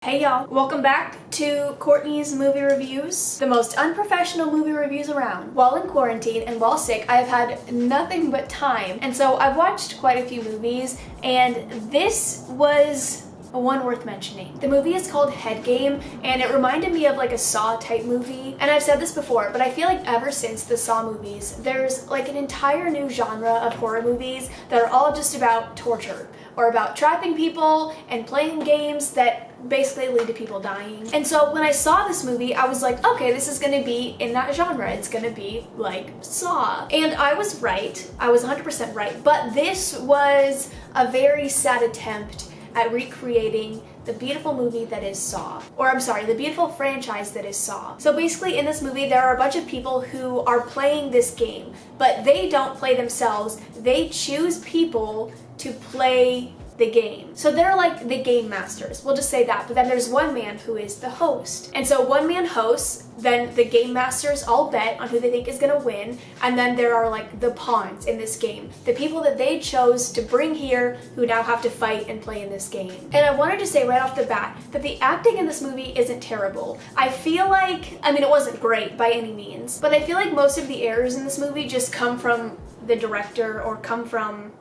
Hey y'all, welcome back to Courtney's Movie Reviews, the most unprofessional movie reviews around. While in quarantine and while sick, I've had nothing but time, and so I've watched quite a few movies, and this was one worth mentioning. The movie is called Head Game, and it reminded me of like a Saw type movie. And I've said this before, but I feel like ever since the Saw movies, there's like an entire new genre of horror movies that are all just about torture, or about trapping people and playing games that basically lead to people dying. And so when I saw this movie, I was like, okay, this is gonna be in that genre. It's gonna be like Saw. And I was right. I was 100% right. But this was a very sad attempt at recreating the beautiful movie that is Saw. Or I'm sorry, the beautiful franchise that is Saw. So basically in this movie, there are a bunch of people who are playing this game, but they don't play themselves. They choose people to play the game. So they're like the game masters, we'll just say that. But then there's one man who is the host. And so one man hosts, then the game masters all bet on who they think is gonna win, and then there are like the pawns in this game. The people that they chose to bring here who now have to fight and play in this game. And I wanted to say right off the bat that the acting in this movie isn't terrible. I feel like, I mean, it wasn't great by any means, but I feel like most of the errors in this movie just come from the director or come from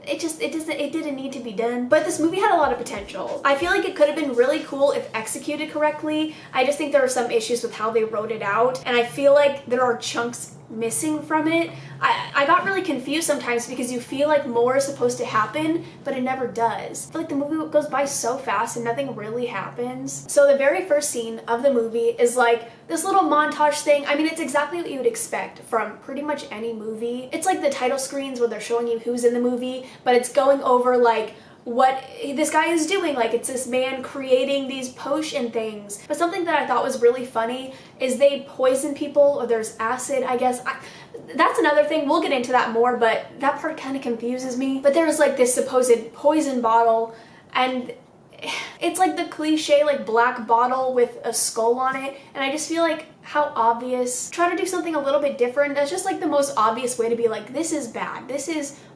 it didn't need to be done. But this movie had a lot of potential. I feel like it could have been really cool if executed correctly. I just think there are some issues with how they wrote it out, and I feel like there are chunks missing from it. I got really confused sometimes because you feel like more is supposed to happen, but it never does. I feel like the movie goes by so fast and nothing really happens. So the very first scene of the movie is like this little montage thing. I mean, it's exactly what you would expect from pretty much any movie. It's like the title screens where they're showing you who's in the movie, but it's going over like what this guy is doing. Like, it's this man creating these potion things. But something that I thought was really funny is they poison people, or there's acid, I guess. That's another thing, we'll get into that more, but that part kind of confuses me. But there's like this supposed poison bottle, and it's like the cliche like black bottle with a skull on it, and I just feel like how obvious. Try to do something a little bit different. That's just like the most obvious way to be like, this is bad.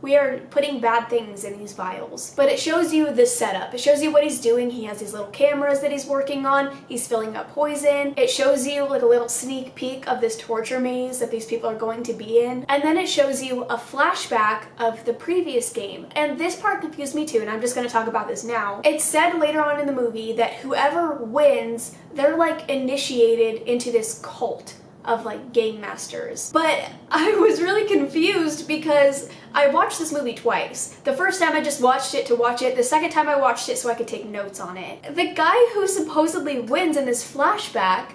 We are putting bad things in these vials. But it shows you the setup. It shows you what he's doing. He has these little cameras that he's working on. He's filling up poison. It shows you like a little sneak peek of this torture maze that these people are going to be in. And then it shows you a flashback of the previous game. And this part confused me too, and I'm just gonna talk about this now. It's said later on in the movie that whoever wins, they're like initiated into this cult of like game masters. But I was really confused because I watched this movie twice. The first time I just watched it to watch it. The second time I watched it so I could take notes on it. The guy who supposedly wins in this flashback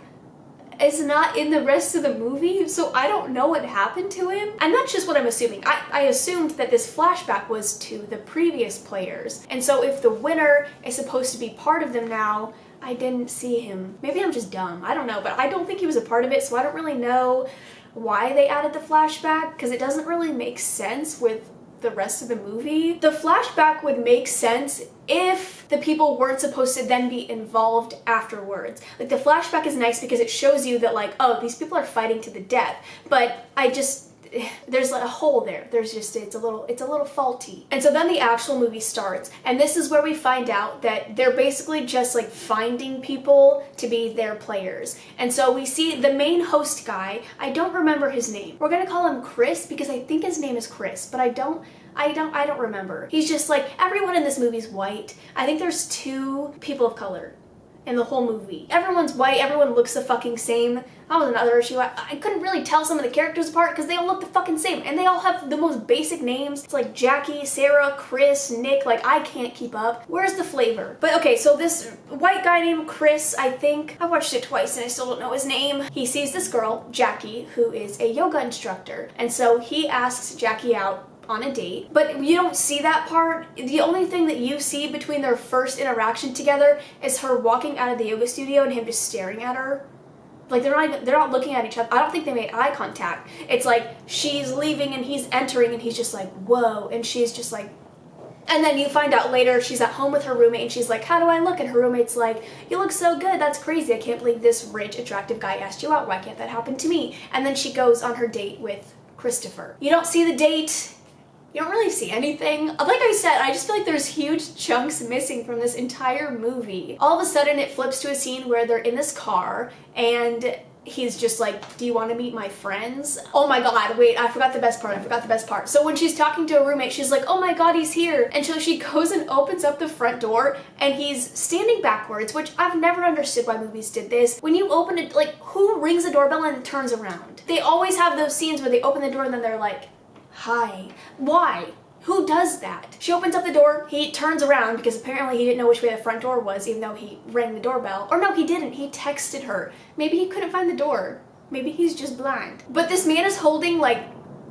is not in the rest of the movie, so I don't know what happened to him. And that's just what I'm assuming. I assumed that this flashback was to the previous players. And so if the winner is supposed to be part of them now, I didn't see him. Maybe I'm just dumb, I don't know, but I don't think he was a part of it, so I don't really know why they added the flashback, because it doesn't really make sense with the rest of the movie. The flashback would make sense if the people weren't supposed to then be involved afterwards. Like, the flashback is nice because it shows you that like, oh, these people are fighting to the death, but there's a hole there. It's a little faulty. And so then the actual movie starts, and this is where we find out that they're basically just like finding people to be their players. And so we see the main host guy. I don't remember his name. We're gonna call him Chris because I think his name is Chris, but I don't remember. He's just like, everyone in this movie's white. I think there's 2 people of color in the whole movie. Everyone's white, everyone looks the fucking same. That was another issue. I couldn't really tell some of the characters apart because they all look the fucking same, and they all have the most basic names. It's like Jackie, Sarah, Chris, Nick. Like, I can't keep up. Where's the flavor? But okay, so this white guy named Chris, I think, I watched it twice and I still don't know his name. He sees this girl, Jackie, who is a yoga instructor, and so he asks Jackie out on a date, but you don't see that part. The only thing that you see between their first interaction together is her walking out of the yoga studio and him just staring at her. Like, they're not looking at each other. I don't think they made eye contact. It's like she's leaving and he's entering and he's just like, whoa, and she's just like, and then you find out later she's at home with her roommate and she's like, how do I look? And her roommate's like, you look so good, that's crazy. I can't believe this rich, attractive guy asked you out. Why can't that happen to me? And then she goes on her date with Christopher. You don't see the date You don't really see anything. Like I said, I just feel like there's huge chunks missing from this entire movie. All of a sudden it flips to a scene where they're in this car and he's just like, do you want to meet my friends? Oh my god, wait, I forgot the best part. So when she's talking to a roommate, she's like, oh my god, he's here. And so she goes and opens up the front door and he's standing backwards, which I've never understood why movies did this. When you open it, like, who rings the doorbell and turns around? They always have those scenes where they open the door and then they're like, hi. Why? Who does that? She opens up the door, he turns around because apparently he didn't know which way the front door was even though he rang the doorbell. Or no, he didn't. He texted her. Maybe he couldn't find the door. Maybe he's just blind. But this man is holding like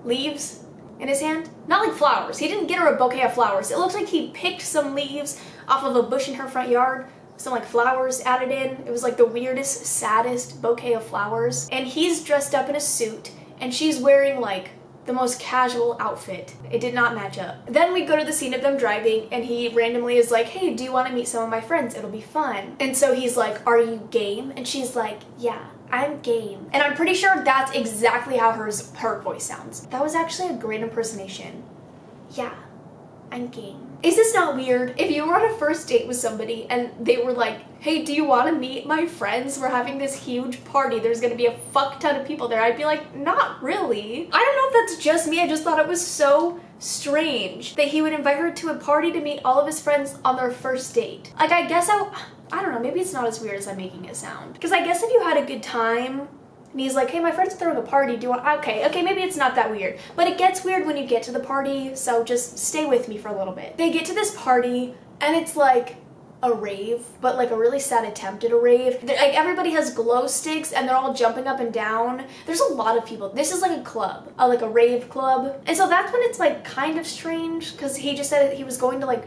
leaves in his hand. Not like flowers. He didn't get her a bouquet of flowers. It looks like he picked some leaves off of a bush in her front yard. Some like flowers added in. It was like the weirdest, saddest bouquet of flowers. And he's dressed up in a suit and she's wearing like the most casual outfit. It did not match up. Then we go to the scene of them driving and he randomly is like, hey, do you want to meet some of my friends? It'll be fun. And so he's like, are you game? And she's like, yeah, I'm game. And I'm pretty sure that's exactly how her voice sounds. That was actually a great impersonation. Yeah, I'm game. Is this not weird? If you were on a first date with somebody and they were like, hey, do you want to meet my friends? We're having this huge party. There's gonna be a fuck ton of people there. I'd be like, not really. I don't know if that's just me. I just thought it was so strange that he would invite her to a party to meet all of his friends on their first date. Like, I guess I don't know, maybe it's not as weird as I'm making it sound. Because I guess if you had a good time, and he's like, hey, my friend's throwing a party, do you want, okay, maybe it's not that weird. But it gets weird when you get to the party, so just stay with me for a little bit. They get to this party, and it's like a rave, but like a really sad attempt at a rave. Like everybody has glow sticks, and they're all jumping up and down. There's a lot of people. This is like a club, like a rave club. And so that's when it's like kind of strange, because he just said he was going to like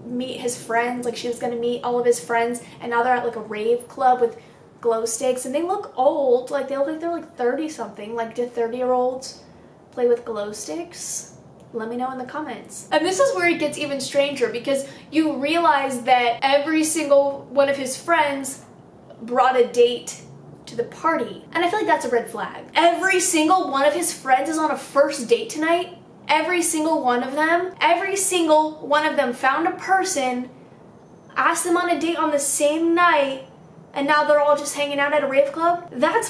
meet his friends, like she was gonna meet all of his friends, and now they're at like a rave club with glow sticks and they look old. Like they look like they're like 30 something. Like, do 30-year-olds play with glow sticks? Let me know in the comments. And this is where it gets even stranger because you realize that every single one of his friends brought a date to the party. And I feel like that's a red flag. Every single one of his friends is on a first date tonight. Every single one of them. Every single one of them found a person, asked them on a date on the same night, and now they're all just hanging out at a rave club? That's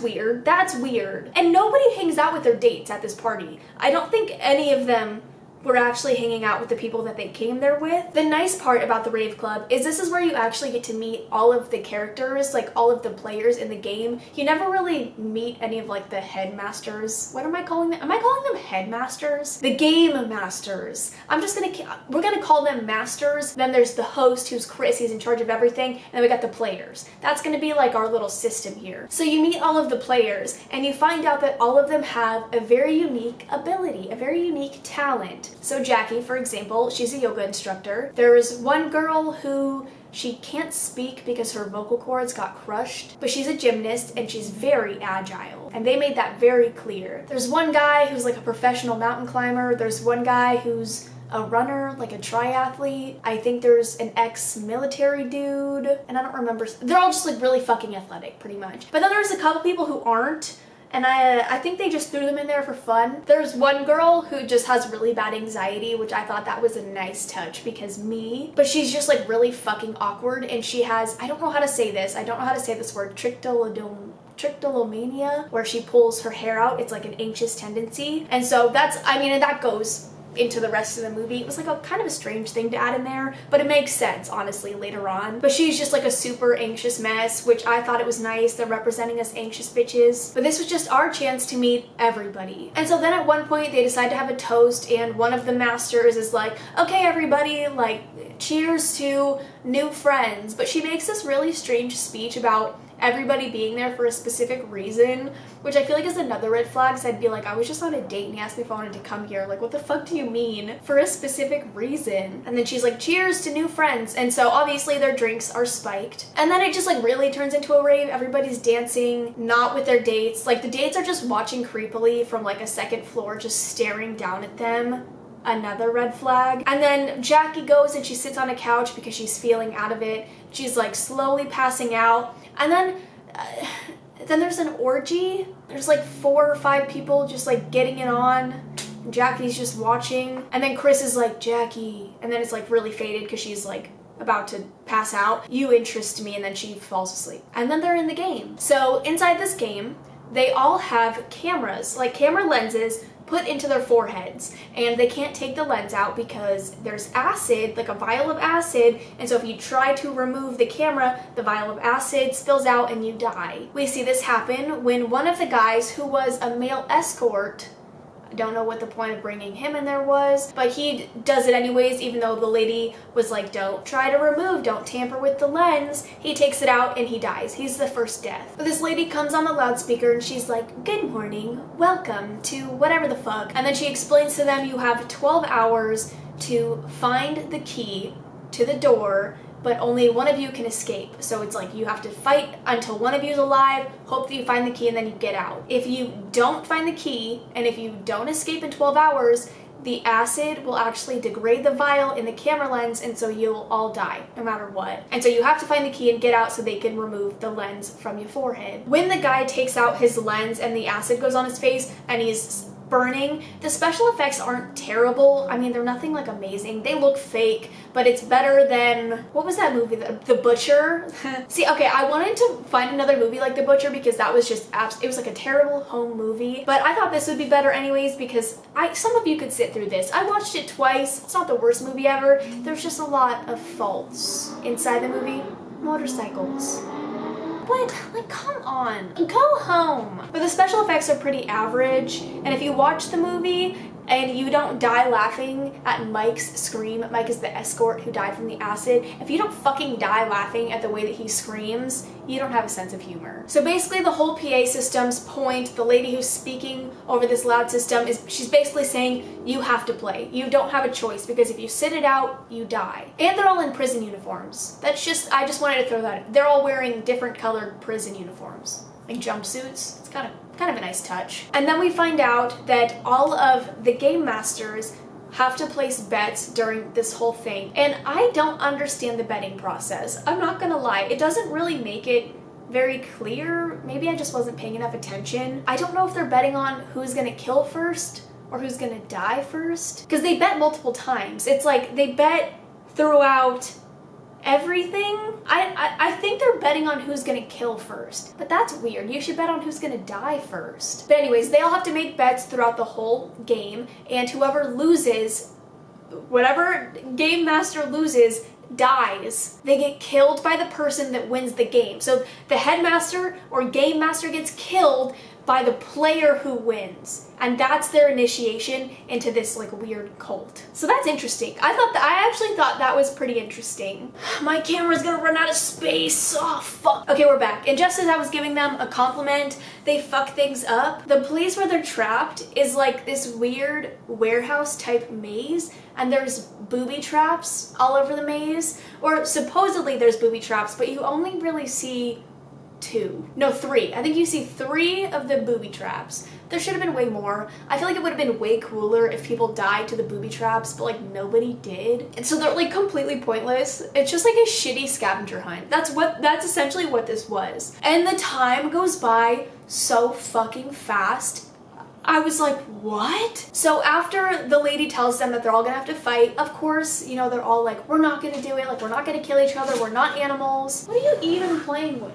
weird. That's weird. And nobody hangs out with their dates at this party. I don't think any of them were actually hanging out with the people that they came there with. The nice part about the rave club is this is where you actually get to meet all of the characters, like all of the players in the game. You never really meet any of like the headmasters. What am I calling them? Am I calling them headmasters? The game masters. We're gonna call them masters. Then there's the host, who's Chris, he's in charge of everything. And then we got the players. That's gonna be like our little system here. So you meet all of the players and you find out that all of them have a very unique ability, a very unique talent. So Jackie, for example, she's a yoga instructor. There's one girl who she can't speak because her vocal cords got crushed, but she's a gymnast and she's very agile. And they made that very clear. There's one guy who's like a professional mountain climber. There's one guy who's a runner, like a triathlete. I think there's an ex-military dude, and I don't remember. They're all just like really fucking athletic, pretty much. But then there's a couple people who aren't. And I think they just threw them in there for fun. There's one girl who just has really bad anxiety, which I thought that was a nice touch because but she's just like really fucking awkward and she has, I don't know how to say this word, trichotillomania, where she pulls her hair out. It's like an anxious tendency. And so and that goes into the rest of the movie. It was like a kind of a strange thing to add in there, but it makes sense honestly later on. But she's just like a super anxious mess, which I thought it was nice. They're representing us anxious bitches. But this was just our chance to meet everybody. And so then at one point they decide to have a toast and one of the masters is like, okay everybody, like cheers to new friends. But she makes this really strange speech about everybody being there for a specific reason, which I feel like is another red flag. So I'd be like, I was just on a date and he asked me if I wanted to come here. Like, what the fuck do you mean? For a specific reason. And then she's like, cheers to new friends. And so obviously their drinks are spiked. And then it just like really turns into a rave. Everybody's dancing, not with their dates. Like the dates are just watching creepily from like a second floor, just staring down at them. Another red flag. And then Jackie goes and she sits on a couch because she's feeling out of it. She's like slowly passing out. And then there's an orgy. There's like 4 or 5 people just like getting it on. Jackie's just watching, and then Chris is like, Jackie, and then it's like really faded because she's like about to pass out. You interest me, and then she falls asleep. And then they're in the game. So inside this game, they all have cameras, like camera lenses put into their foreheads, and they can't take the lens out because there's acid, like a vial of acid, and so if you try to remove the camera, the vial of acid spills out and you die. We see this happen when one of the guys who was a male escort, I don't know what the point of bringing him in there was, but he does it anyways, even though the lady was like, don't try to remove, don't tamper with the lens. He takes it out and he dies. He's the first death. But this lady comes on the loudspeaker and she's like, good morning, welcome to whatever the fuck. And then she explains to them you have 12 hours to find the key to the door, but only one of you can escape. So it's like you have to fight until one of you is alive, hope that you find the key, and then you get out. If you don't find the key, and if you don't escape in 12 hours, the acid will actually degrade the vial in the camera lens, and so you'll all die, no matter what. And so you have to find the key and get out so they can remove the lens from your forehead. When the guy takes out his lens and the acid goes on his face and he's burning, the special effects aren't terrible. I mean, they're nothing like amazing. They look fake, but it's better than, what was that movie? The Butcher? See, okay, I wanted to find another movie like The Butcher because that was just, it was like a terrible home movie, but I thought this would be better anyways because some of you could sit through this. I watched it twice. It's not the worst movie ever. There's just a lot of faults inside the movie. Motorcycles. What? Like, come on. Go home. But the special effects are pretty average, and if you watch the movie and you don't die laughing at Mike's scream, Mike is the escort who died from the acid, if you don't fucking die laughing at the way that he screams, you don't have a sense of humor. So basically the whole PA system's point, the lady who's speaking over this loud system, is she's basically saying you have to play. You don't have a choice because if you sit it out, you die. And they're all in prison uniforms. I just wanted to throw that in. They're all wearing different colored prison uniforms. Like jumpsuits. It's kind of a nice touch. And then we find out that all of the game masters have to place bets during this whole thing. And I don't understand the betting process. I'm not gonna lie, it doesn't really make it very clear. Maybe I just wasn't paying enough attention. I don't know if they're betting on who's gonna kill first or who's gonna die first. Because they bet multiple times. It's like they bet throughout everything. I think they're betting on who's gonna kill first, but that's weird. You should bet on who's gonna die first. But anyways, they all have to make bets throughout the whole game, and whoever loses, whatever game master loses, dies. They get killed by the person that wins the game. So the headmaster or game master gets killed by the player who wins, and that's their initiation into this like weird cult. So that's interesting. I actually thought that was pretty interesting. My camera's gonna run out of space. Oh fuck. Okay, we're back. And just as I was giving them a compliment, they fuck things up. The place where they're trapped is like this weird warehouse type maze, and there's booby traps all over the maze, or supposedly there's booby traps, but you only really see 3. I think you see 3 of the booby traps. There should have been way more. I feel like it would have been way cooler if people died to the booby traps, but like nobody did. And so they're like completely pointless. It's just like a shitty scavenger hunt. That's essentially what this was. And the time goes by so fucking fast. I was like, what? So after the lady tells them that they're all gonna have to fight, of course, you know, they're all like, we're not gonna do it, like we're not gonna kill each other, we're not animals. What are you even playing with?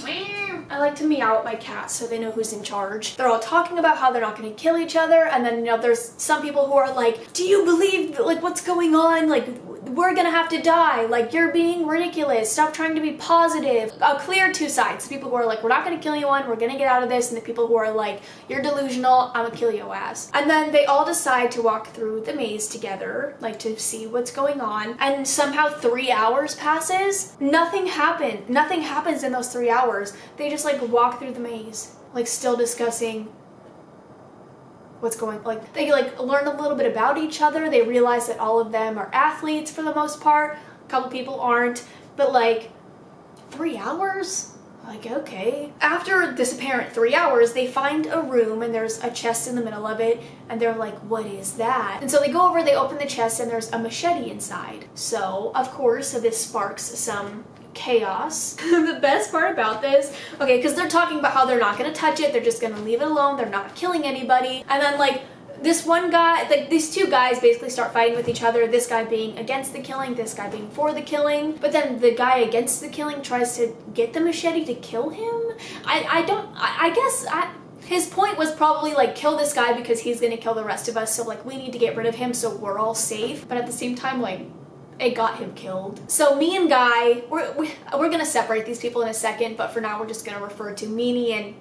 I like to meow at my cats so they know who's in charge. They're all talking about how they're not going to kill each other, and then, you know, there's some people who are like, do you believe, like, what's going on? Like, we're gonna have to die. Like, you're being ridiculous. Stop trying to be positive. A clear 2 sides. People who are like, we're not gonna kill anyone, we're gonna get out of this, and the people who are like, you're delusional, I'm gonna kill your ass. And then they all decide to walk through the maze together, like to see what's going on, and somehow 3 hours passes. Nothing happens in those 3 hours. They just like walk through the maze, like still discussing what's going, like they like learn a little bit about each other. They realize that all of them are athletes for the most part. A couple people aren't, but like 3 hours? Like, okay. After this apparent 3 hours, they find a room and there's a chest in the middle of it, and they're like, what is that? And so they go over, they open the chest, and there's a machete inside. So, of course, this sparks some chaos. The best part about this, okay, because they're talking about how they're not gonna touch it, they're just gonna leave it alone, they're not killing anybody, and then like this one guy, like these two guys basically start fighting with each other, this guy being against the killing, this guy being for the killing, but then the guy against the killing tries to get the machete to kill him. I guess his point was probably like, kill this guy because he's gonna kill the rest of us, so like we need to get rid of him so we're all safe, but at the same time, like, it got him killed. So me and Guy, we're gonna separate these people in a second, but for now we're just gonna refer to Meanie and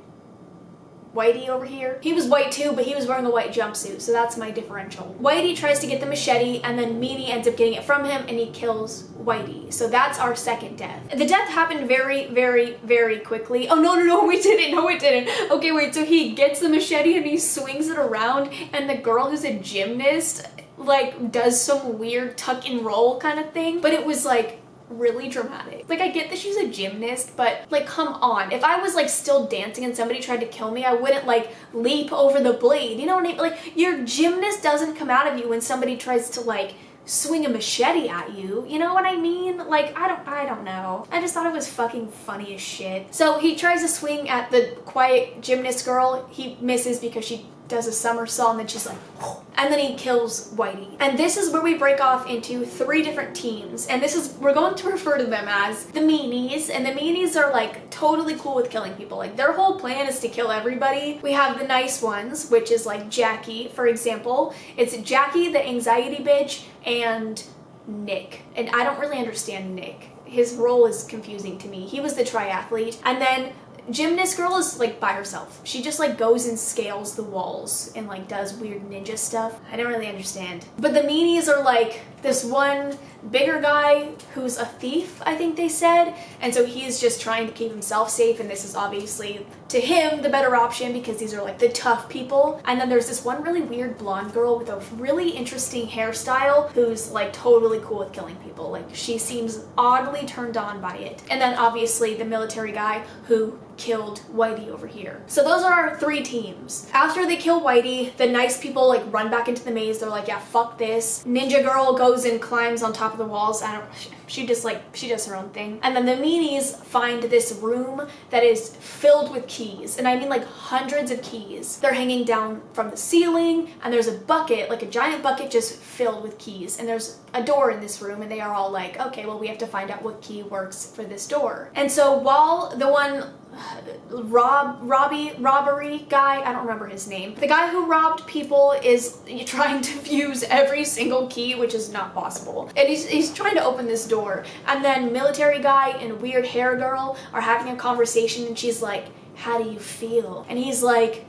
Whitey over here. He was white too, but he was wearing a white jumpsuit, so that's my differential. Whitey tries to get the machete, and then Meanie ends up getting it from him, and he kills Whitey. So that's our second death. The death happened very, very, very quickly. Oh, no, we didn't. No, it didn't. Okay, wait, so he gets the machete, and he swings it around, and the girl who's a gymnast, like, does some weird tuck and roll kind of thing, but it was, like, really dramatic. Like, I get that she's a gymnast, but like, come on. If I was like still dancing and somebody tried to kill me, I wouldn't like leap over the blade. You know what I mean? Like, your gymnast doesn't come out of you when somebody tries to like swing a machete at you. You know what I mean? Like, I don't know. I just thought it was fucking funny as shit. So he tries to swing at the quiet gymnast girl. He misses because she does a somersault, and then she's like, and then he kills Whitey. And this is where we break off into 3 different teams, and this is, we're going to refer to them as the Meanies, and the Meanies are like totally cool with killing people. Like, their whole plan is to kill everybody. We have the nice ones, which is like Jackie, for example. It's Jackie, the anxiety bitch, and Nick. And I don't really understand Nick. His role is confusing to me. He was the triathlete. And then Gymnast girl is like by herself. She just like goes and scales the walls and like does weird ninja stuff. I don't really understand. But the Meanies are like this one bigger guy who's a thief, I think they said, and so he's just trying to keep himself safe, and this is obviously to him the better option because these are like the tough people. And then there's this one really weird blonde girl with a really interesting hairstyle who's like totally cool with killing people. Like, she seems oddly turned on by it. And then obviously the military guy who killed Whitey over here. So those are our 3 teams. After they kill Whitey, the nice people like run back into the maze. They're like, yeah, fuck this. Ninja girl goes and climbs on top of the walls. She does her own thing. And then the Meanies find this room that is filled with keys. And I mean like hundreds of keys. They're hanging down from the ceiling, and there's a bucket, like a giant bucket just filled with keys. And there's a door in this room, and they are all like, okay, well, we have to find out what key works for this door. And so while the one robbery guy, I don't remember his name, the guy who robbed people is trying to fuse every single key, which is not possible, and he's trying to open this door. And then military guy and weird hair girl are having a conversation, and she's like, how do you feel? And he's like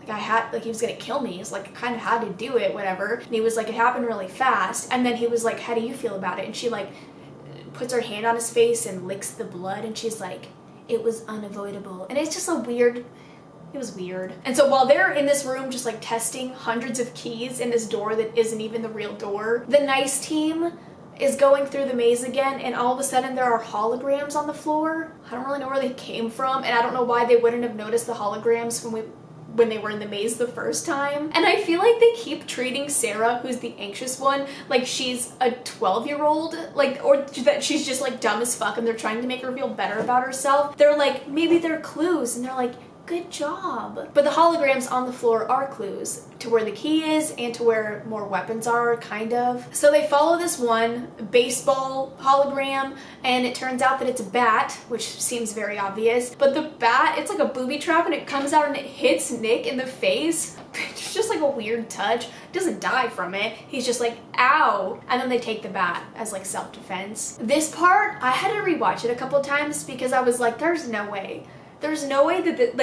he was gonna kill me. He's like, I kind of had to do it, whatever. And he was like, it happened really fast. And then he was like, how do you feel about it? And she like puts her hand on his face and licks the blood, and she's like, it was unavoidable. And it's just it was weird. And so while they're in this room just like testing hundreds of keys in this door that isn't even the real door, the nice team is going through the maze again, and all of a sudden there are holograms on the floor. I don't really know where they came from, and I don't know why they wouldn't have noticed the holograms when they were in the maze the first time. And I feel like they keep treating Sarah, who's the anxious one, like she's a 12-year-old, like, or that she's just like dumb as fuck, and they're trying to make her feel better about herself. They're like, maybe they're clues, and they're like, good job. But the holograms on the floor are clues to where the key is and to where more weapons are, kind of. So they follow this one baseball hologram, and it turns out that it's a bat, which seems very obvious. But the bat, it's like a booby trap, and it comes out and it hits Nick in the face. It's just like a weird touch. Doesn't die from it. He's just like, ow. And then they take the bat as like self-defense. This part, I had to rewatch it a couple times because I was like, there's no way. There's no way that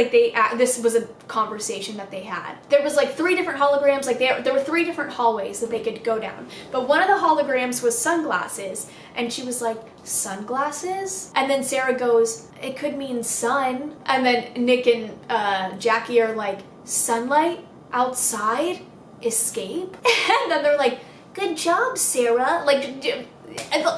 this was a conversation that they had. There was like 3 different holograms, like there were 3 different hallways that they could go down. But one of the holograms was sunglasses, and she was like, sunglasses? And then Sarah goes, it could mean sun. And then Nick and Jackie are like, sunlight? Outside? Escape? And then they're like, good job, Sarah. Like,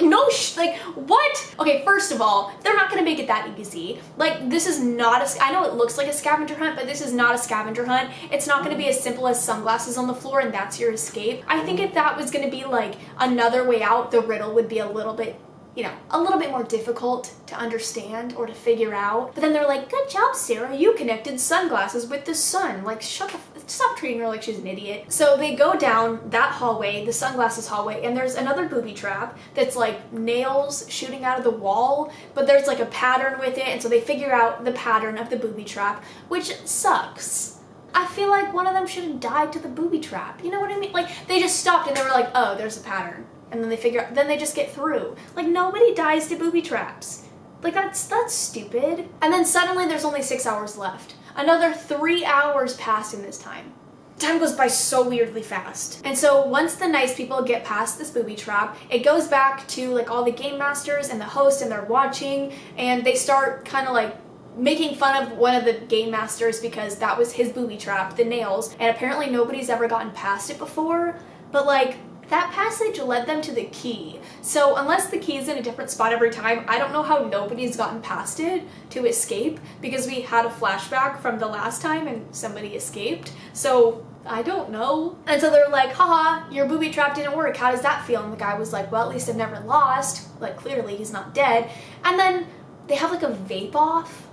no, like, what? Okay, first of all, they're not gonna make it that easy. Like, this is not I know it looks like a scavenger hunt, but this is not a scavenger hunt. It's not gonna be as simple as sunglasses on the floor and that's your escape. I think if that was gonna be like another way out, the riddle would be a little bit, you know, a little bit more difficult to understand or to figure out. But then they're like, good job, Sarah, you connected sunglasses with the sun. Like, shut the stop treating her like she's an idiot. So they go down that hallway, the sunglasses hallway, and there's another booby trap that's like nails shooting out of the wall, but there's like a pattern with it, and so they figure out the pattern of the booby trap, which sucks. I feel like one of them should have died to the booby trap. You know what I mean? Like, they just stopped and they were like, oh, there's a pattern. And then they figure out, then they just get through. Like, nobody dies to booby traps. Like, that's stupid. And then suddenly there's only 6 hours left. Another 3 hours pass in this time. Time goes by so weirdly fast. And so once the nice people get past this booby trap, it goes back to like all the game masters and the host, and they're watching, and they start kind of like making fun of one of the game masters because that was his booby trap, the nails, and apparently nobody's ever gotten past it before. But like, that passage led them to the key. So unless the key is in a different spot every time, I don't know how nobody's gotten past it to escape, because we had a flashback from the last time and somebody escaped. So I don't know. And so they're like, haha, your booby trap didn't work. How does that feel? And the guy was like, well, at least I've never lost. Like, clearly he's not dead. And then they have like a vape off.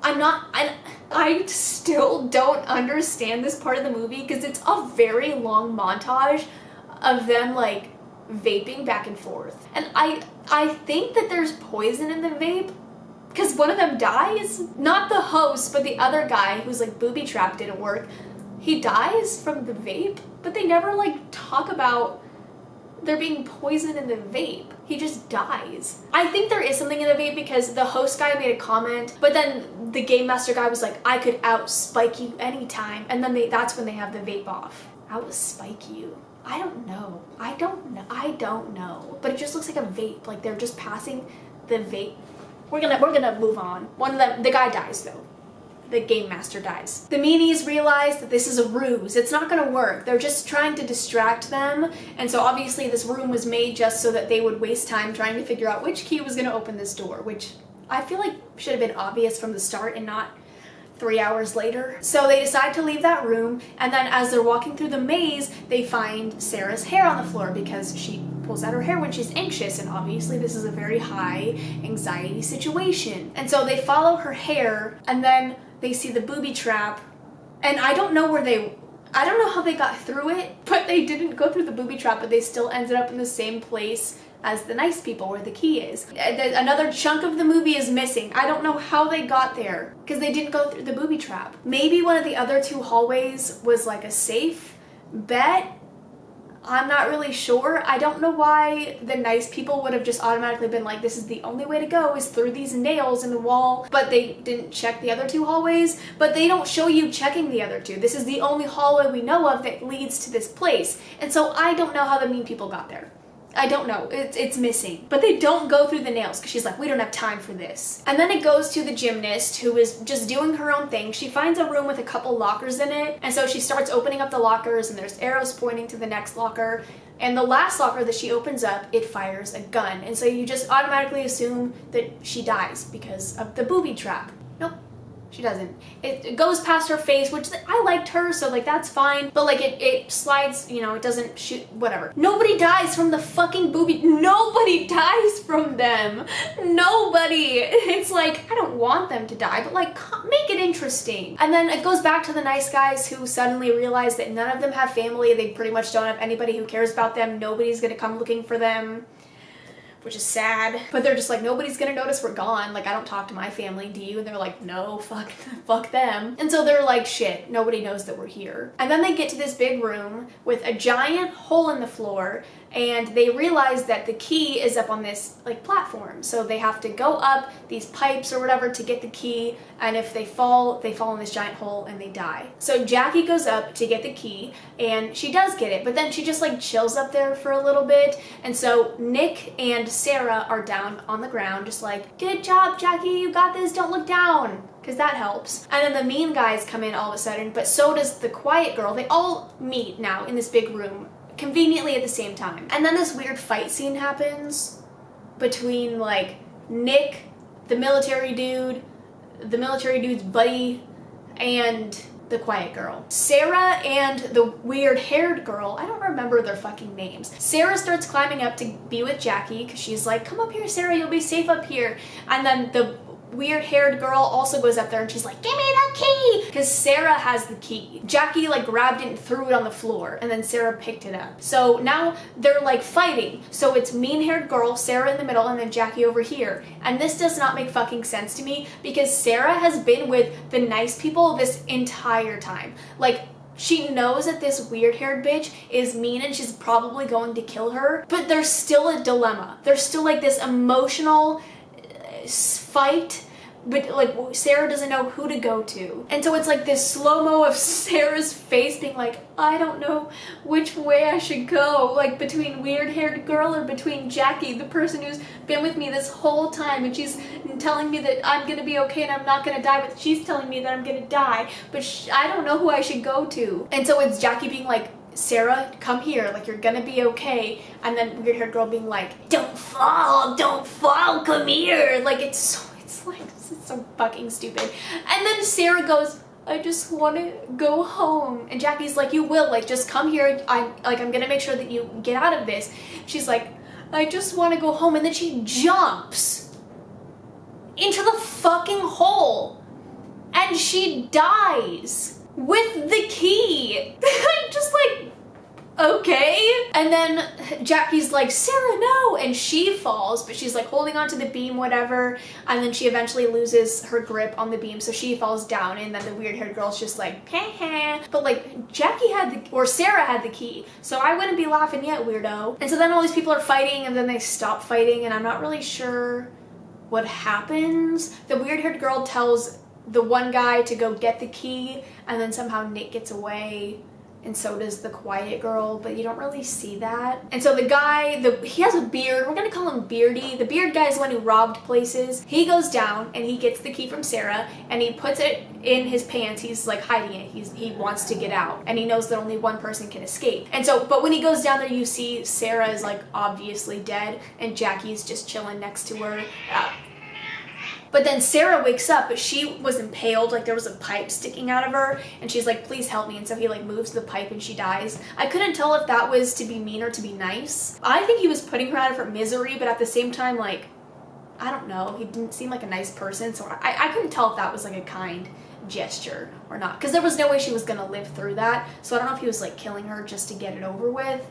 I still don't understand this part of the movie because it's a very long montage of them like vaping back and forth. And I think that there's poison in the vape because one of them dies. Not the host, but the other guy who's like booby trap didn't work. He dies from the vape, but they never like talk about there being poison in the vape. He just dies. I think there is something in the vape because the host guy made a comment, but then the game master guy was like, I could out-spike you anytime. And then that's when they have the vape off. Out-spike you? I don't know. I don't know. But it just looks like a vape. Like they're just passing the vape. We're gonna move on. One of them, the guy dies though. The game master dies. The meanies realize that this is a ruse. It's not gonna work. They're just trying to distract them. And so obviously this room was made just so that they would waste time trying to figure out which key was gonna open this door, which I feel like should have been obvious from the start and not 3 hours later. So they decide to leave that room, and then as they're walking through the maze, they find Sarah's hair on the floor because she pulls out her hair when she's anxious, and obviously this is a very high anxiety situation. And so they follow her hair, and then they see the booby trap, and I don't know how they got through it, but they didn't go through the booby trap, but they still ended up in the same place as the nice people where the key is. Another chunk of the movie is missing. I don't know how they got there because they didn't go through the booby trap. Maybe one of the other two hallways was like a safe bet. I'm not really sure. I don't know why the nice people would have just automatically been like, this is the only way to go is through these nails in the wall, but they didn't check the other two hallways, but they don't show you checking the other two. This is the only hallway we know of that leads to this place. And so I don't know how the mean people got there. I don't know, it's missing. But they don't go through the nails because she's like, we don't have time for this. And then it goes to the gymnast who is just doing her own thing. She finds a room with a couple lockers in it, and so she starts opening up the lockers, and there's arrows pointing to the next locker. And the last locker that she opens up, it fires a gun. And so you just automatically assume that she dies because of the booby trap. Nope. She doesn't. It goes past her face, which I liked her, so like that's fine. But like it slides, you know, it doesn't shoot, whatever. Nobody dies from the fucking booby. Nobody dies from them. Nobody. It's like, I don't want them to die, but like make it interesting. And then it goes back to the nice guys who suddenly realize that none of them have family. They pretty much don't have anybody who cares about them. Nobody's gonna come looking for them, which is sad. But they're just like, nobody's gonna notice we're gone. Like, I don't talk to my family, do you? And they're like, no, fuck them. And so they're like, shit, nobody knows that we're here. And then they get to this big room with a giant hole in the floor, and they realize that the key is up on this like platform. So they have to go up these pipes or whatever to get the key, and if they fall in this giant hole and they die. So Jackie goes up to get the key, and she does get it, but then she just like chills up there for a little bit. And so Nick and Sarah are down on the ground just like, good job, Jackie, you got this, don't look down, because that helps. And then the mean guys come in all of a sudden, but so does the quiet girl. They all meet now in this big room conveniently at the same time. And then this weird fight scene happens between like Nick, the military dude's buddy, and the quiet girl. Sarah and the weird haired girl, I don't remember their fucking names. Sarah starts climbing up to be with Jackie because she's like, come up here, Sarah, you'll be safe up here. And then the weird haired girl also goes up there and she's like, give me the key! Because Sarah has the key. Jackie like grabbed it and threw it on the floor, and then Sarah picked it up. So now they're like fighting. So it's mean haired girl, Sarah in the middle, and then Jackie over here. And this does not make fucking sense to me because Sarah has been with the nice people this entire time. Like, she knows that this weird-haired bitch is mean and she's probably going to kill her, but there's still a dilemma. There's still like this emotional fight, but like Sarah doesn't know who to go to. And so it's like this slow-mo of Sarah's face being like, I don't know which way I should go, like between weird-haired girl or between Jackie, the person who's been with me this whole time, and she's telling me that I'm gonna be okay and I'm not gonna die, but she's telling me that I'm gonna die, but I don't know who I should go to. And so it's Jackie being like, Sarah, come here, like you're gonna be okay, and then weird-haired girl being like, don't fall, come here. Like it's so fucking stupid. And then Sarah goes, I just want to go home. And Jackie's like, you will, like just come here. I'm gonna make sure that you get out of this. She's like, I just want to go home. And then she jumps into the fucking hole and she dies with the key. Just like, okay. And then Jackie's like, Sarah, no, and she falls, but she's like holding onto the beam, whatever, and then she eventually loses her grip on the beam, so she falls down, and then the weird-haired girl's just like, heh heh. But like, Sarah had the key, so I wouldn't be laughing yet, weirdo. And so then all these people are fighting, and then they stop fighting, and I'm not really sure what happens. The weird-haired girl tells the one guy to go get the key, and then somehow Nick gets away, and so does the quiet girl, but you don't really see that. And so the guy, he has a beard, we're gonna call him Beardy. The beard guy is the one who robbed places. He goes down and he gets the key from Sarah and he puts it in his pants. He's like hiding it. He wants to get out and he knows that only one person can escape. And so, but when he goes down there, you see Sarah is like obviously dead and Jackie's just chilling next to her. But then Sarah wakes up, but she was impaled, like there was a pipe sticking out of her, and she's like, please help me, and so he like moves the pipe and she dies. I couldn't tell if that was to be mean or to be nice. I think he was putting her out of her misery, but at the same time, like, I don't know, he didn't seem like a nice person, so I couldn't tell if that was like a kind gesture or not, because there was no way she was gonna live through that, so I don't know if he was like killing her just to get it over with,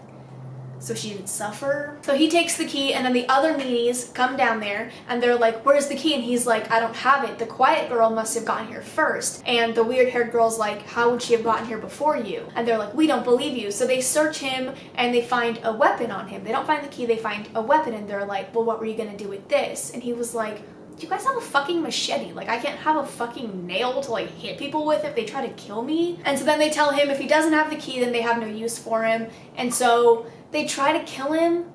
so she didn't suffer. So he takes the key and then the other meanies come down there and they're like, where's the key? And he's like, I don't have it. The quiet girl must have gotten here first. And the weird haired girl's like, how would she have gotten here before you? And they're like, we don't believe you. So they search him and they find a weapon on him. They don't find the key, they find a weapon and they're like, well, what were you gonna do with this? And he was like, do you guys have a fucking machete? Like I can't have a fucking nail to like hit people with if they try to kill me. And so then they tell him if he doesn't have the key, then they have no use for him. And so they try to kill him,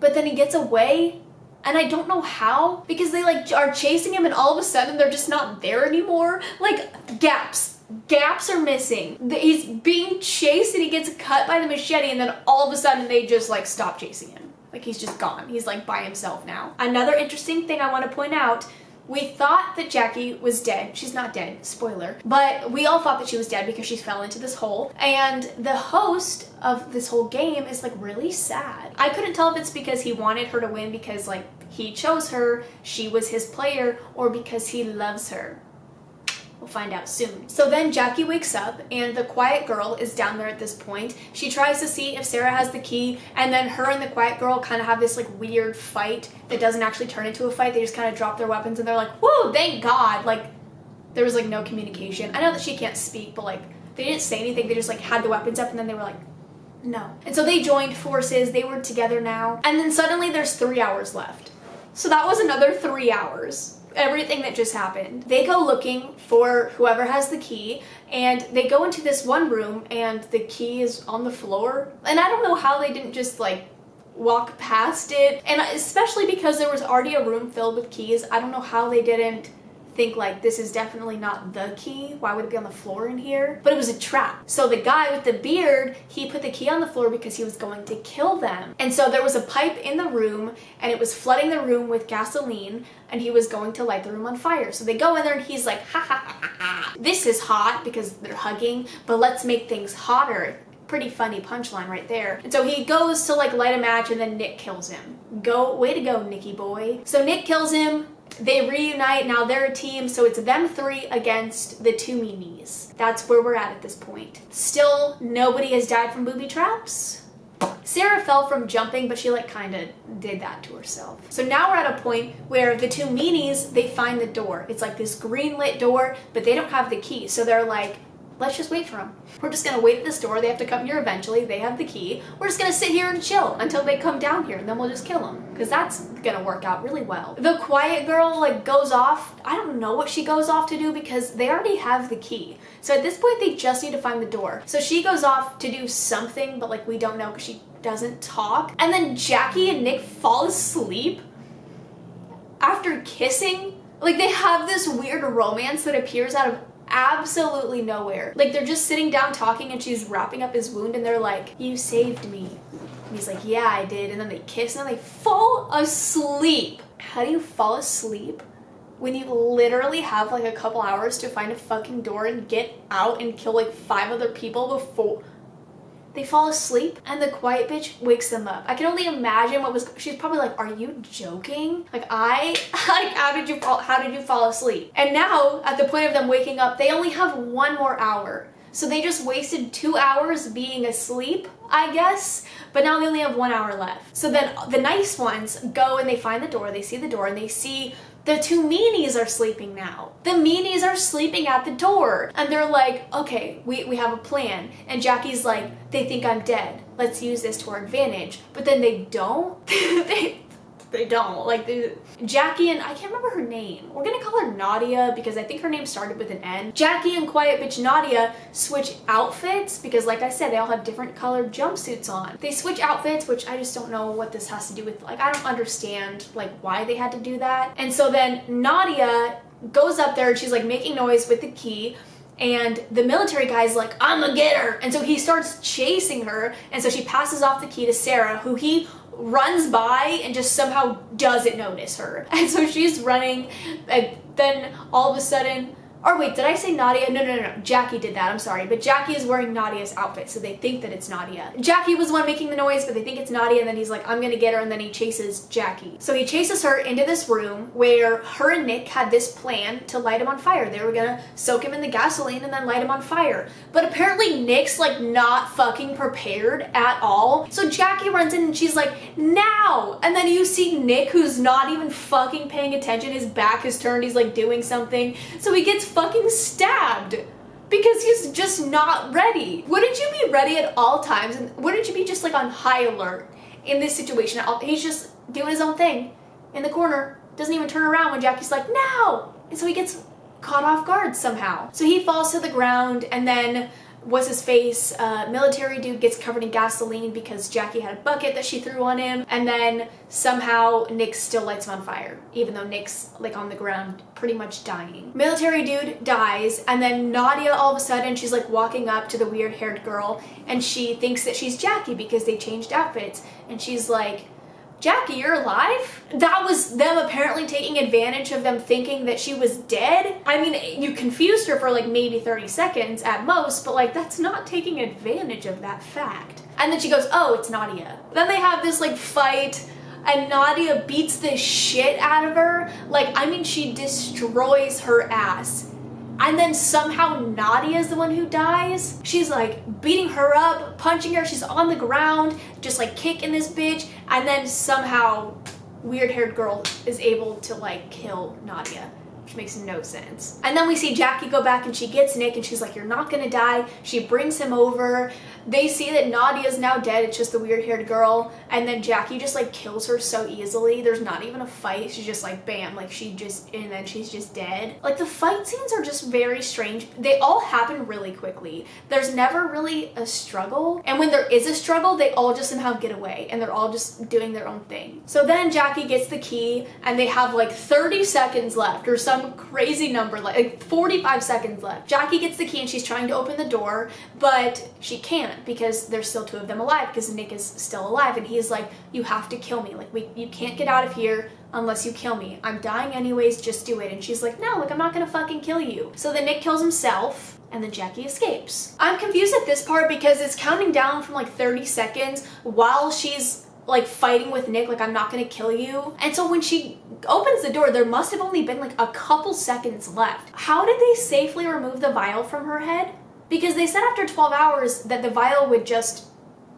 but then he gets away, and I don't know how, because they like are chasing him and all of a sudden they're just not there anymore. Like gaps are missing. He's being chased and he gets cut by the machete and then all of a sudden they just like stop chasing him. Like he's just gone. He's like by himself now. Another interesting thing I want to point out, we thought that Jackie was dead. She's not dead, spoiler. But we all thought that she was dead because she fell into this hole. And the host of this whole game is like really sad. I couldn't tell if it's because he wanted her to win because like he chose her, she was his player, or because he loves her. We'll find out soon. So then Jackie wakes up and the quiet girl is down there at this point. She tries to see if Sarah has the key, and then her and the quiet girl kind of have this like weird fight that doesn't actually turn into a fight. They just kind of drop their weapons and they're like, whoa, thank God. Like there was like no communication. I know that she can't speak, but like they didn't say anything. They just like had the weapons up and then they were like, no. And so they joined forces. They were together now. And then suddenly there's 3 hours left. So that was another 3 hours. Everything that just happened. They go looking for whoever has the key and they go into this one room and the key is on the floor. And I don't know how they didn't just like walk past it. And especially because there was already a room filled with keys, I don't know how they didn't think like this is definitely not the key. Why would it be on the floor in here? But it was a trap. So the guy with the beard, he put the key on the floor because he was going to kill them. And so there was a pipe in the room and it was flooding the room with gasoline and he was going to light the room on fire. So they go in there and he's like, ha ha ha ha ha. This is hot because they're hugging, but let's make things hotter. Pretty funny punchline right there. And so he goes to like light a match and then Nick kills him. Way to go, Nicky boy. So Nick kills him They reunite, now they're a team, so it's them 3 against the 2 meanies. That's where we're at this point. Still, nobody has died from booby traps. Sarah fell from jumping, but she like kind of did that to herself. So now we're at a point where the 2 meanies, they find the door. It's like this green lit door, but they don't have the key. So they're like, let's just wait for them. We're just gonna wait at this door. They have to come here eventually. They have the key. We're just gonna sit here and chill until they come down here, and then we'll just kill them, because that's gonna work out really well. The quiet girl like goes off. I don't know what she goes off to do because they already have the key. So at this point, they just need to find the door. So she goes off to do something, but like we don't know because she doesn't talk. And then Jackie and Nick fall asleep after kissing. Like they have this weird romance that appears out of absolutely nowhere. Like they're just sitting down talking and she's wrapping up his wound and they're like, you saved me. And he's like, yeah, I did. And then they kiss and then they fall asleep. How do you fall asleep when you literally have like a couple hours to find a fucking door and get out and kill like 5 other people before they fall asleep? And the quiet bitch wakes them up. I can only imagine she's probably like, are you joking? Like how did you fall asleep? And now at the point of them waking up, they only have 1 more hour. So they just wasted 2 hours being asleep, I guess, but now they only have 1 hour left. So then the nice ones go and they find the door, they see the door, and they see the 2 meanies are sleeping now. The meanies are sleeping at the door. And they're like, okay, we have a plan. And Jackie's like, they think I'm dead. Let's use this to our advantage. But then they don't. They don't. Like, Jackie and, I can't remember her name. We're gonna call her Nadia because I think her name started with an N. Jackie and quiet bitch Nadia switch outfits because, like I said, they all have different colored jumpsuits on. They switch outfits, which I just don't know what this has to do with. Like, I don't understand, like, why they had to do that. And so then Nadia goes up there and she's, like, making noise with the key. And the military guy's like, I'm gonna get her. And so he starts chasing her. And so she passes off the key to Sarah, who he runs by and just somehow doesn't notice her. And so she's running, and then all of a sudden, or wait, did I say Nadia? No. Jackie did that, I'm sorry. But Jackie is wearing Nadia's outfit, so they think that it's Nadia. Jackie was the one making the noise, but they think it's Nadia, and then he's like, I'm gonna get her, and then he chases Jackie. So he chases her into this room where her and Nick had this plan to light him on fire. They were gonna soak him in the gasoline and then light him on fire. But apparently Nick's like not fucking prepared at all. So Jackie runs in and she's like, now! And then you see Nick, who's not even fucking paying attention, his back is turned, he's like doing something. So he gets fucking stabbed because he's just not ready. Wouldn't you be ready at all times? And wouldn't you be just like on high alert in this situation? He's just doing his own thing in the corner, doesn't even turn around when Jackie's like, no! And so he gets caught off guard somehow. So he falls to the ground, and then what's his face, military dude gets covered in gasoline because Jackie had a bucket that she threw on him, and then somehow Nick still lights him on fire, even though Nick's like on the ground pretty much dying. Military dude dies, and then Nadia all of a sudden, she's like walking up to the weird haired girl, and she thinks that she's Jackie because they changed outfits, and she's like, Jackie, you're alive? That was them apparently taking advantage of them thinking that she was dead. I mean, you confused her for like maybe 30 seconds at most, but like that's not taking advantage of that fact. And then she goes, oh, it's Nadia. Then they have this like fight, and Nadia beats the shit out of her. Like, I mean, she destroys her ass. And then somehow Nadia is the one who dies. She's like beating her up, punching her. She's on the ground, just like kicking this bitch. And then somehow weird haired girl is able to like kill Nadia, which makes no sense. And then we see Jackie go back and she gets Nick and she's like, you're not gonna die. She brings him over. They see that Nadia's now dead. It's just the weird haired girl. And then Jackie just like kills her so easily. There's not even a fight. She's just like, bam, like and then she's just dead. Like the fight scenes are just very strange. They all happen really quickly. There's never really a struggle. And when there is a struggle, they all just somehow get away and they're all just doing their own thing. So then Jackie gets the key and they have like 30 seconds left or some crazy number, like 45 seconds left. Jackie gets the key and she's trying to open the door, but she can't because there's still 2 of them alive because Nick is still alive, and he's like, you have to kill me. Like, you can't get out of here unless you kill me. I'm dying anyways, just do it. And she's like, no, like, I'm not gonna fucking kill you. So then Nick kills himself, and then Jackie escapes. I'm confused at this part because it's counting down from like 30 seconds while she's like fighting with Nick, like I'm not gonna kill you. And so when she opens the door, there must have only been like a couple seconds left. How did they safely remove the vial from her head? Because they said after 12 hours that the vial would just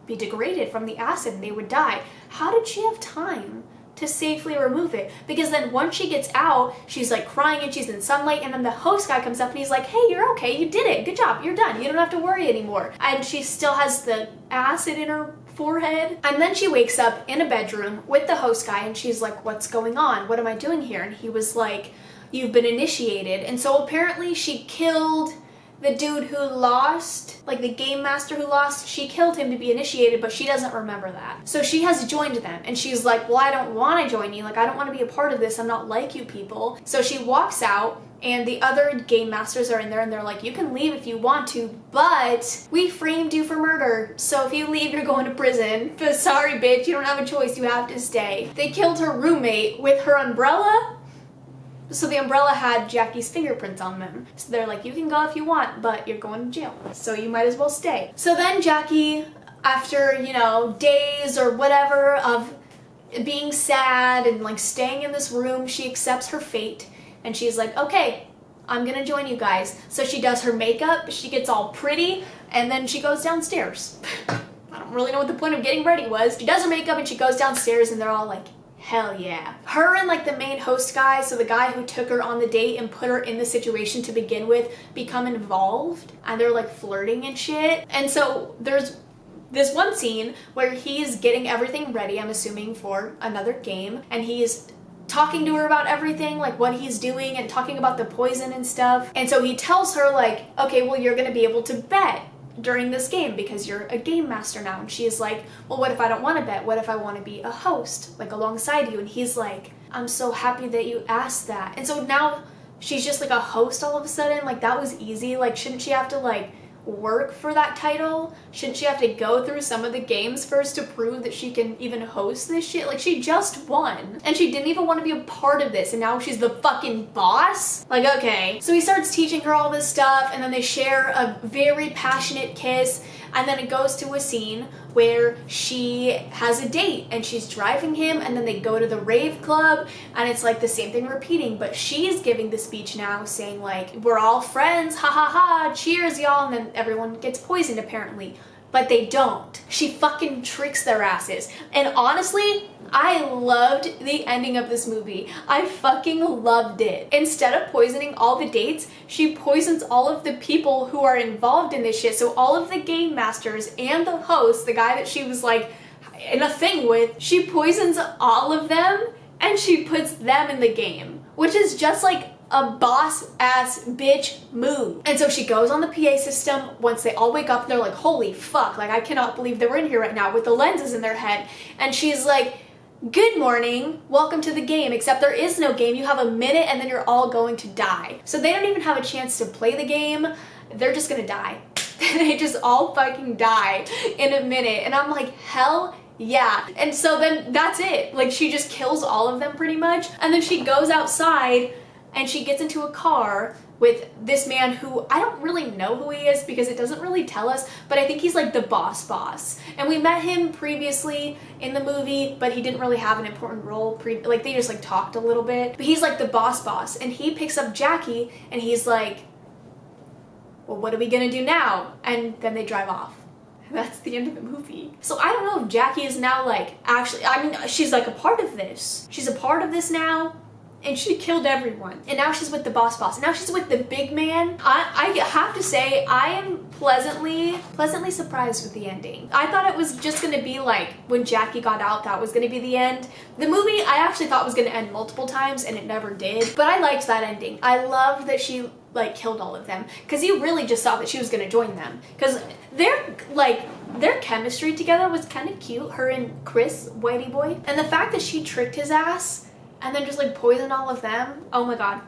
be degraded from the acid and they would die. How did she have time to safely remove it? Because then once she gets out, she's like crying and she's in sunlight, and then the host guy comes up and he's like, hey, you're okay, you did it, good job, you're done, you don't have to worry anymore. And she still has the acid in her forehead. And then she wakes up in a bedroom with the host guy and she's like, what's going on? What am I doing here? And he was like, you've been initiated. And so apparently she killed the dude who lost, like the game master who lost. She killed him to be initiated, but she doesn't remember that. So she has joined them and she's like, well, I don't want to join you. Like, I don't want to be a part of this. I'm not like you people. So she walks out and the other game masters are in there and they're like, you can leave if you want to, but we framed you for murder. So if you leave, you're going to prison. But sorry, bitch, you don't have a choice. You have to stay. They killed her roommate with her umbrella. So the umbrella had Jackie's fingerprints on them. So they're like, you can go if you want, but you're going to jail. So you might as well stay. So then Jackie, after, you know, days or whatever of being sad and like staying in this room, she accepts her fate and she's like, okay, I'm gonna join you guys. So she does her makeup, she gets all pretty, and then she goes downstairs. I don't really know what the point of getting ready was. She does her makeup and she goes downstairs and they're all like, hell yeah. Her and like the main host guy, so the guy who took her on the date and put her in the situation to begin with, become involved and they're like flirting and shit. And so there's this one scene where he's getting everything ready, I'm assuming for another game, and he's talking to her about everything, like what he's doing and talking about the poison and stuff. And so he tells her like, okay, well, you're gonna be able to bet during this game because you're a game master now. And she is like, well, what if I don't want to bet? What if I want to be a host, like alongside you? And he's like, I'm so happy that you asked that. And so now she's just like a host all of a sudden. Like, that was easy. Like, shouldn't she have to like work for that title? Shouldn't she have to go through some of the games first to prove that she can even host this shit? Like, she just won and she didn't even want to be a part of this, and now she's the fucking boss? Like, okay. So he starts teaching her all this stuff and then they share a very passionate kiss, and then it goes to a scene where she has a date and she's driving him, and then they go to the rave club and it's like the same thing repeating, but she's giving the speech now saying like, we're all friends, ha ha ha, cheers y'all, and then everyone gets poisoned apparently. But they don't. She fucking tricks their asses. And honestly, I loved the ending of this movie. I fucking loved it. Instead of poisoning all the dates, she poisons all of the people who are involved in this shit. So all of the game masters and the host, the guy that she was like in a thing with, she poisons all of them and she puts them in the game, which is just like a boss ass bitch move. And so she goes on the PA system. Once they all wake up, they're like, holy fuck, like I cannot believe they were in here right now with the lenses in their head. And she's like, good morning, welcome to the game, except there is no game. You have a minute and then you're all going to die. So they don't even have a chance to play the game. They're just gonna die. They just all fucking die in a minute. And I'm like, hell yeah. And so then that's it. Like, she just kills all of them pretty much. And then she goes outside and she gets into a car with this man who I don't really know who he is because it doesn't really tell us, but I think he's like the boss. And we met him previously in the movie, but he didn't really have an important role. Like, they just like talked a little bit. But he's like the boss. And he picks up Jackie and he's like, well, what are we gonna do now? And then they drive off. That's the end of the movie. So I don't know if Jackie is now like, actually, I mean, she's like a part of this. She's a part of this now. And she killed everyone. And now she's with the boss. Now she's with the big man. I have to say, I am pleasantly surprised with the ending. I thought it was just gonna be like, when Jackie got out, that was gonna be the end. The movie, I actually thought was gonna end multiple times, and it never did. But I liked that ending. I loved that she like killed all of them, because you really just thought that she was gonna join them. Because their chemistry together was kind of cute, her and Chris, Whitey Boy. And the fact that she tricked his ass and then just like poison all of them, oh my god,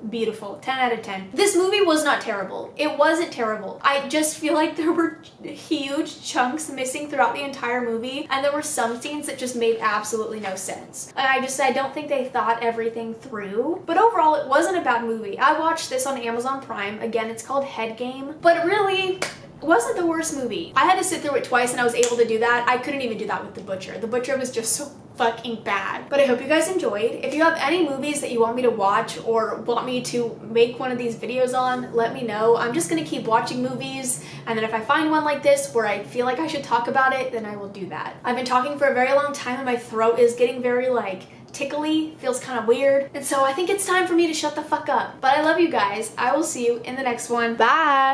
beautiful. 10 out of 10. This movie was not terrible. It wasn't terrible. I just feel like there were huge chunks missing throughout the entire movie, and there were some scenes that just made absolutely no sense. And I don't think they thought everything through. But overall, it wasn't a bad movie. I watched this on Amazon Prime. Again, it's called Head Game. But really, wasn't the worst movie. I had to sit through it twice and I was able to do that. I couldn't even do that with The Butcher. The Butcher was just so fucking bad. But I hope you guys enjoyed. If you have any movies that you want me to watch or want me to make one of these videos on, let me know. I'm just gonna keep watching movies, and then if I find one like this where I feel like I should talk about it, then I will do that. I've been talking for a very long time and my throat is getting very like tickly, feels kind of weird, and so I think it's time for me to shut the fuck up. But I love you guys. I will see you in the next one. Bye!